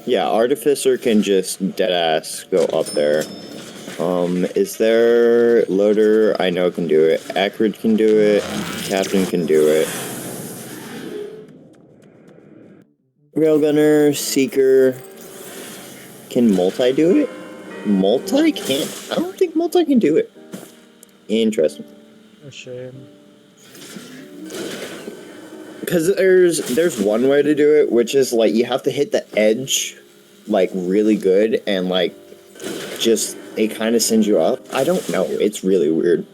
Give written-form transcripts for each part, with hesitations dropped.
Yeah, Artificer can just deadass go up there. Is there Loader? I know can do it. Acrid can do it. Captain can do it. Railgunner, Seeker. Can Multi do it? Multi can't. I don't think Multi can do it. Interesting. A shame. Because there's one way to do it, which is like you have to hit the edge, like really good, and like just it kind of sends you up. I don't know. It's really weird.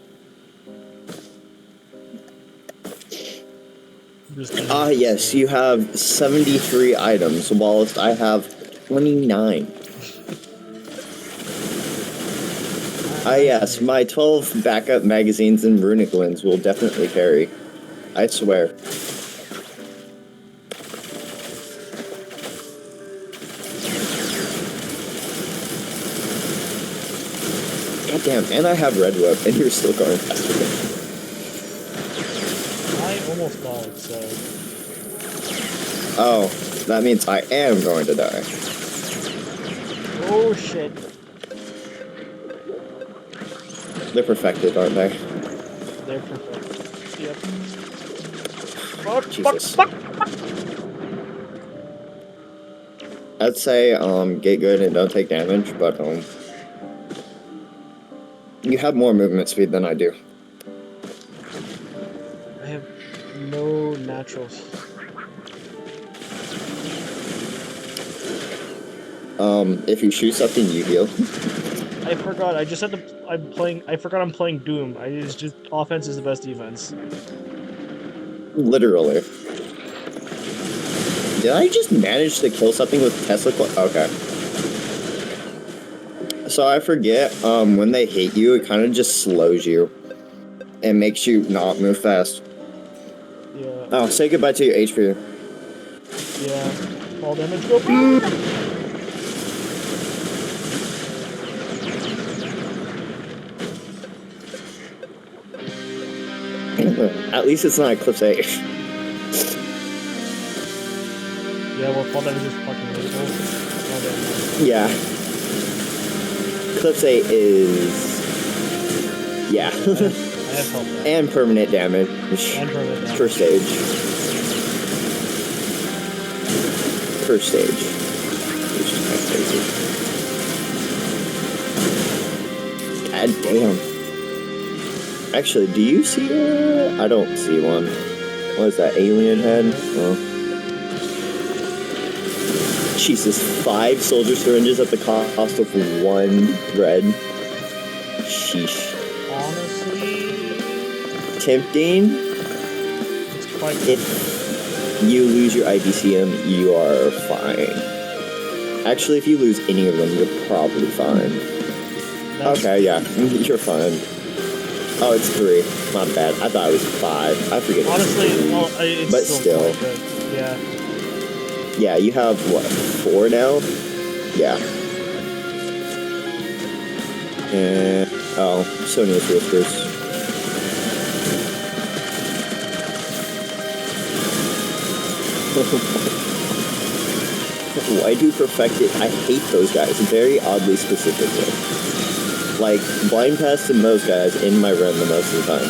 Yes, you have 73 items, whilst I have 29. Yes, my 12 backup magazines and runic lens will definitely carry. I swear. God damn, and I have red whip, and you're still going faster than me. I almost died, so... Oh, that means I am going to die. Oh shit. They're perfected, aren't they? They're perfect. Yep. Fuck, Jesus. fuck, fuck. I'd say, get good and don't take damage, but, you have more movement speed than I do. I have no naturals. If you shoot something, you heal. I forgot, I just had to, I forgot I'm playing Doom. It's just, offense is the best defense. Literally. Did I just manage to kill something with Tesla? Okay. So I forget, when they hit you, it kind of just slows you. And makes you not move fast. Yeah. Oh, say goodbye to your HP. Yeah. All damage, go. At least it's not Eclipse 8. Yeah, well, fall damage is fucking lethal. Yeah. Eclipse 8 is... Yeah. I have help. And permanent damage. And permanent damage. Per stage. Per stage. Which is kind of crazy. God damn. Actually, do you see I don't see one. What is that, alien head? Oh. Jesus, 5 soldier syringes at the cost of 1 red. Sheesh. Honestly... Tempting. It's quite good. If you lose your IBCM, you are fine. Actually, if you lose any of them, you're probably fine. Okay, yeah, you're fine. Oh, it's 3. Not bad. I thought it was 5. I forget. Honestly, well, it's but still. Good. Yeah. Yeah, you have, what, 4 now? Yeah. And... Oh, Sonya's Whispers. Why do Perfected? I hate those guys, very oddly specifically. Like, blind pass and those guys in my run the most of the time.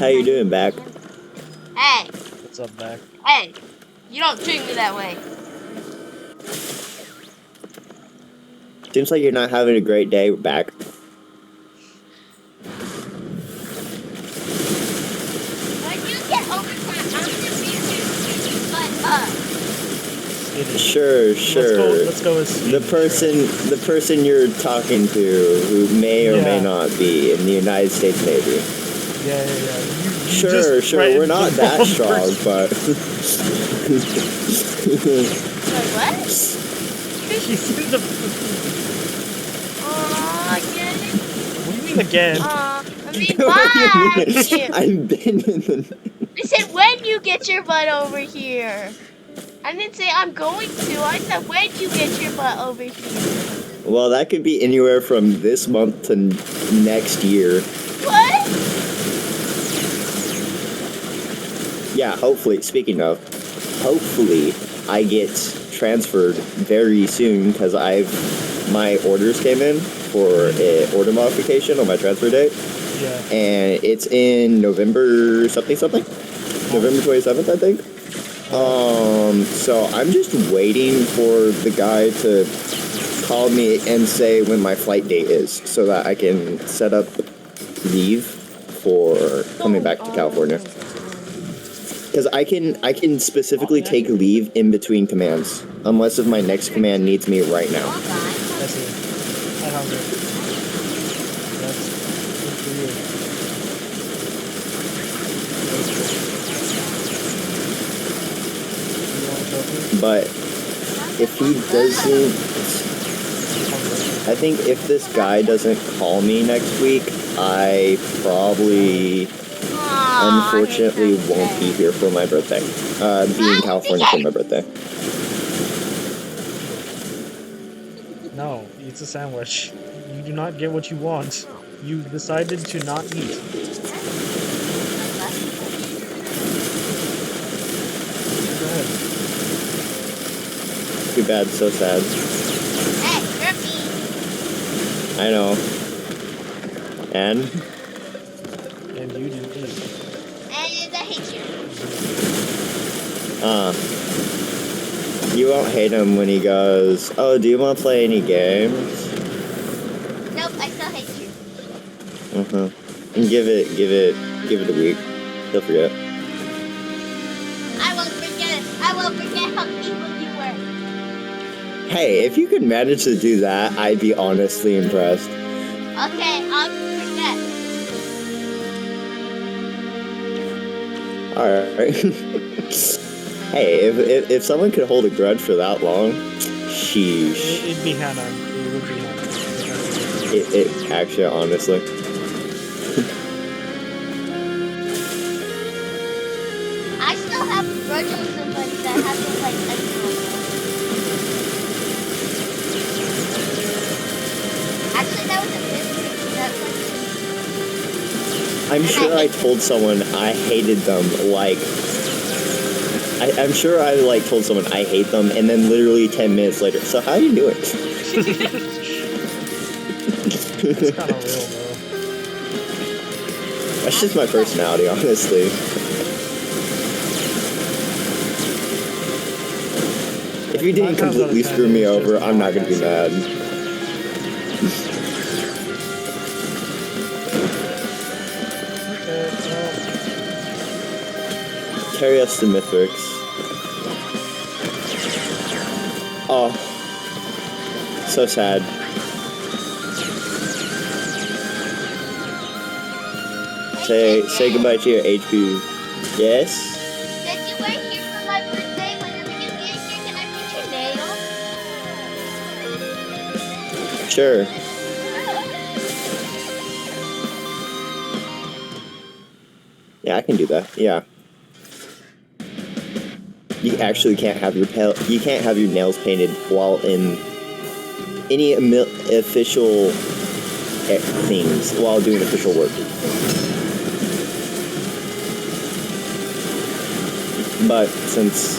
How you doing, back? Hey! What's up, back? Hey! You don't treat me that way. Seems like you're not having a great day, back. When you get overclassed, I'm gonna be a but Sure. Let's go with the person you're talking to, who may or may not be in the United States Navy. Yeah. You Sure, just sure, threatened we're not the that wrong strong, person. but... Wait, what? He's in the. Again? What do you mean again? I mean, What do you why? mean? I've been in the... I said when you get your butt over here. I didn't say I'm going to. I said when you get your butt over here. Well, that could be anywhere from this month to next year. What? Yeah, hopefully, speaking of, hopefully I get transferred very soon because my orders came in for an order modification on my transfer date. Yeah. And it's in November something. November 27th, I think. So I'm just waiting for the guy to call me and say when my flight date is so that I can set up leave for coming back to California. Because I can specifically take leave in between commands, unless if my next command needs me right now. I see. I have it. That's good for you. You want a trophy? But if he doesn't, I think if this guy doesn't call me next week, I probably, unfortunately, won't be here for my birthday. Be in California for my birthday. No, it's a sandwich. You do not get what you want. You decided to not eat. Go ahead. Too bad, so sad. Hey, Griffy. I know. And? And you didn't eat. And I hate you. You won't hate him when he goes, oh, do you want to play any games? Nope, I still hate you. And give it a week. He'll forget. I won't forget it. I won't forget how evil you were. Hey, if you could manage to do that, I'd be honestly impressed. Okay, I'll forget. Alright. Hey, if someone could hold a grudge for that long, sheesh. It'd be Hannah. It would be Hannah. It actually, honestly. I still have a grudge on somebody that hasn't like anyone. Actually, that was a mystery. That's like. I'm sure I told someone I hated them, like... I'm sure I, like, told someone I hate them, and then literally 10 minutes later, so how you doing? It's kind of real, though. That's just my personality, honestly. If you didn't completely screw me over, I'm not gonna be mad. Okay, well, Carry us to Mythrix. Oh. So sad. Say goodbye to your HP. Yes? Since you were here for my birthday, whenever you get here, can I paint your nails? Sure. Yeah, I can do that. Yeah. You actually can't have your nails painted while in any official things while doing official work. But since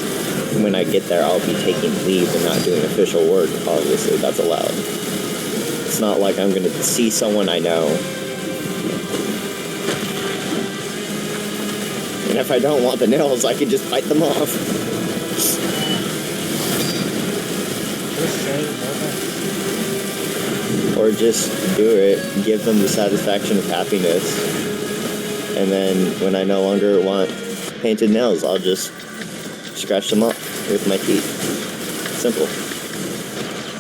when I get there, I'll be taking leave and not doing official work. Obviously, that's allowed. It's not like I'm gonna see someone I know. And if I don't want the nails, I can just bite them off. just say no thanks. Or just do it, give them the satisfaction of happiness. And then when I no longer want painted nails, I'll just scratch them off with my teeth. Simple. Do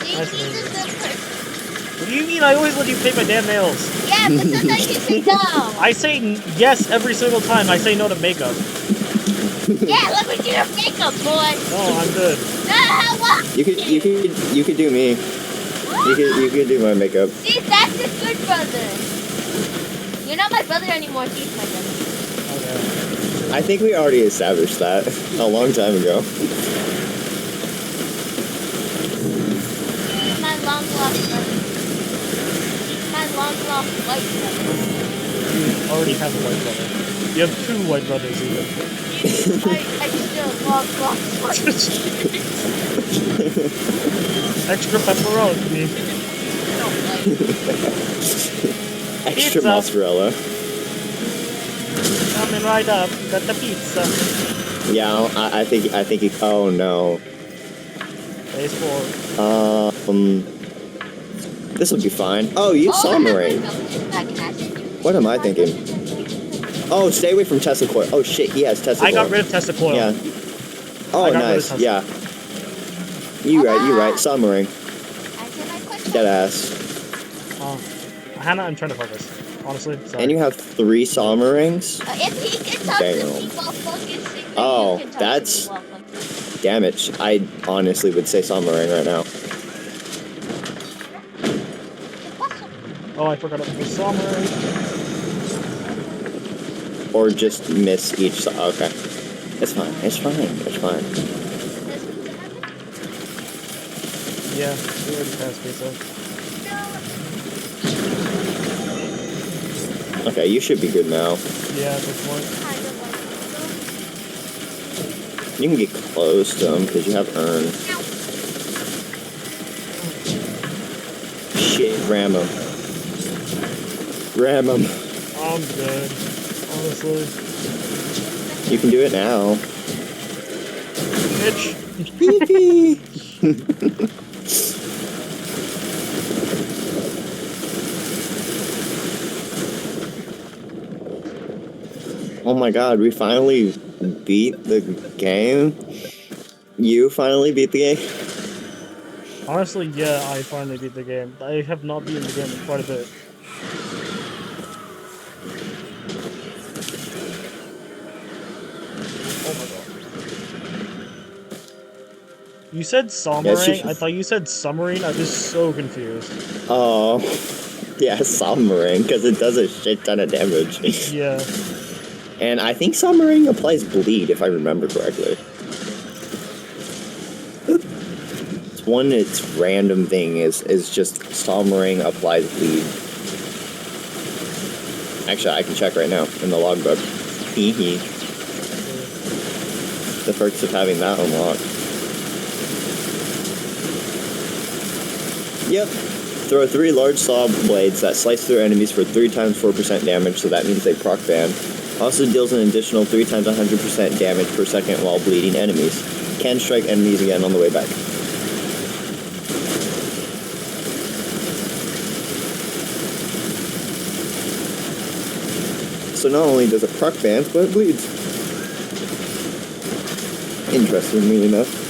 you think this is the person? What do you mean? I always let you paint my damn nails. Yeah, but sometimes you say no. I say yes every single time. I say no to makeup. Yeah, let me do your makeup, boy. No, I'm good. No, what? You could do me. You could do my makeup. See, that's a good brother. You're not my brother anymore. He's my brother. Okay. I think we already established that a long time ago. He's my long lost brother. He's my long lost white brother. You already have a white brother. You have 2 white brothers even. I still long lost white brother. Extra pepperoni. Extra Pizza. mozzarella. Coming right up. Got the pizza. Yeah, I think it, oh no. Phase 4. This will be fine. Oh, you saw Moraine. What am I thinking? Oh, stay away from Tesla coil. Oh shit, he has Tesla I coil. got rid of Tesla coil. Yeah. Oh, nice. Yeah. You right. Saw Moraine. Answer my question. Dead ass. Hannah, I'm trying to focus. Honestly, sorry. And you have 3 Salma rings? If he can talk to me while focusing, then Oh, you can talk that's- to me while focusing. Damage. I honestly would say Salma ring right now. Oh, I forgot about the summary. Or just miss each. Okay. It's fine. It's fine. It's fine. Yeah, we already passed pizza. Okay, you should be good now. Yeah, at this point. You can get close to them because you have urn. Shit, ram him. Ram him. I'm good. Honestly. You can do it now. Bitch. Oh my god, we finally beat the game? You finally beat the game? Honestly, yeah, I finally beat the game. I have not beaten the game in quite a bit. Oh my god. You said submarine? I thought you said submarine. I was so confused. Oh, yeah, submarine, because it does a shit ton of damage. Yeah. And I think submarine applies bleed, if I remember correctly. Its random thing is just submarine applies bleed. Actually, I can check right now in the logbook. Hee. The perks of having that unlocked. Yep. Throw 3 large saw blades that slice through enemies for 3 times 4% damage, so that means they proc ban. Also deals an additional 3 times 100% damage per second while bleeding enemies. Can strike enemies again on the way back. So not only does it proc bans, but it bleeds. Interestingly enough.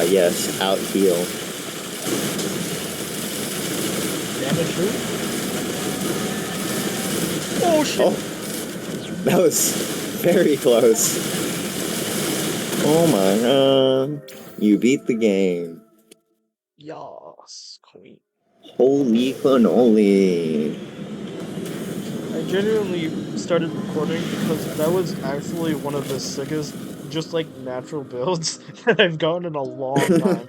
Yes, out heal. Damage who? Oh shit. Oh, that was very close. Oh my god. You beat the game. Yas, queen. Holy cannoli. I genuinely started recording because that was actually one of the sickest, just like natural builds that I've gotten in a long time.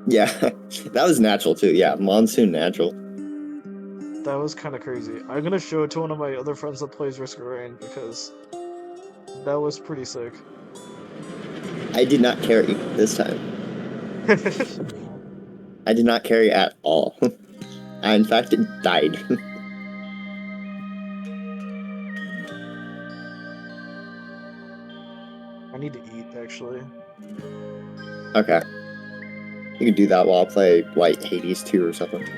Yeah, that was natural too. Yeah, monsoon natural. That was kind of crazy. I'm gonna show it to one of my other friends that plays Risk of Rain because that was pretty sick. I did not carry this time. I did not carry at all. I, in fact, died. I need to eat, actually. Okay. You can do that while I play, like, Hades 2 or something.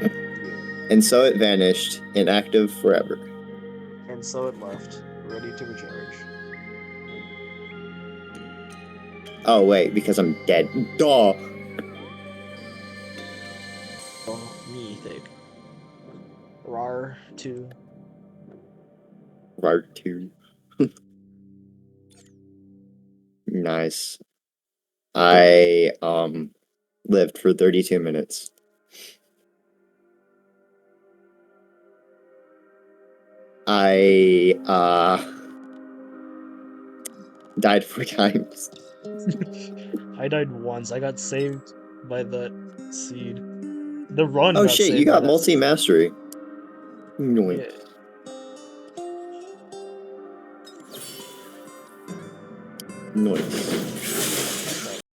And so it vanished, inactive forever. And so it left, ready to regenerate. Oh, wait, because I'm dead. Duh! Oh, me think. RAR 2. Part 2. Nice. I, lived for 32 minutes. I, died 4 times. I died once. I got saved by that seed. The run Oh got shit, you saved by got that multi-mastery. seed. Noink. Yeah. Noise.